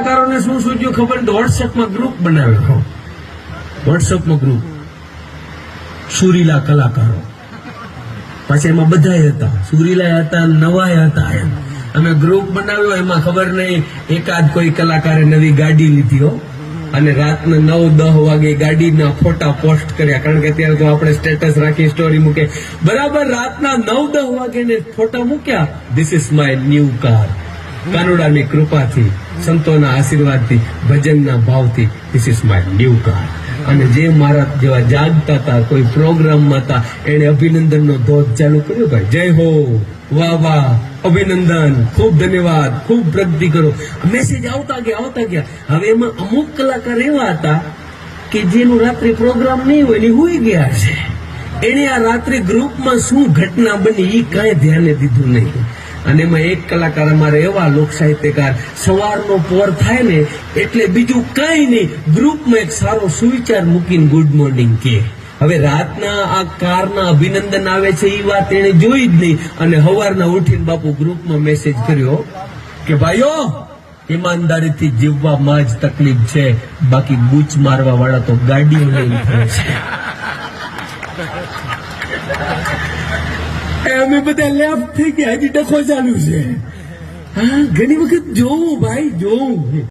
કલાકારોને શું સૂચ્યું ખબર? વોટ્સએપમાં ગ્રુપ બનાવ્યો. વોટ્સએપમાં ગ્રુપ, સુરીલા કલાકારો. પાછા એમાં બધા હતા, સુરીલા હતા, નવાય હતા. એમ અમે ગ્રુપ બનાવ્યો. એમાં ખબર નહીં એકાદ કોઈ કલાકારે નવી ગાડી લીધી હો, અને રાતના 9-10 વાગે ગાડીના ફોટા પોસ્ટ કર્યા. કારણ કે અત્યારે તો આપણે સ્ટેટસ રાખી, સ્ટોરી મૂકે. બરાબર રાતના 9-10 વાગે ને ફોટા મૂક્યા. This is my new car. કાનુડાની કૃપાથી, સંતોના આશીર્વાદથી, ભજનના ભાવથી, this is my new car. અને જે મારા જેવા જાગતા હતા, કોઈ પ્રોગ્રામમાં હતા, એને અભિનંદનનો ધોધ ચાલુ કર્યો. ભાઈ જય હો, વાહ વાહ, અભિનંદન, ખૂબ ધન્યવાદ, ખૂબ પ્રગતિ કરો. મેસેજ આવતા ગયા. હવે એમાં અમુક કલાકાર એવા હતા કે જેનું રાત્રે પ્રોગ્રામ નહીં હોય ને હુઈ ગયા છે. એને આ રાત્રે ગ્રુપમાં શું ઘટના બની એ કાંઈ ધ્યાને દીધું નહીં. અને એમાં એક કલાકાર અમારે એવા લોક સાહિત્યકાર, સવારનો પોર થાય ને એટલે બીજું કઈ નહીં, ગ્રુપમાં એક સારો સુવિચાર મૂકીને ગુડ મોર્નિંગ કે. હવે રાતના આ કારના અભિનંદન આવે છે એ વાત એને જોઈ જ નહીં. અને સવારના ઉઠીને બાપુ ગ્રુપમાં મેસેજ કર્યો કે ભાઈઓ, ઈમાનદારીથી જીવવામાં જ તકલીફ છે, બાકી બૂચ મારવા વાળા તો ગાડીઓ લઈને ફરે છે. અમે બધા લેફ્ટ થઈ ગયા, હજી ડખો ચાલુ છે. હા, ઘણી વખત જોઉં ભાઈ, જોઉં.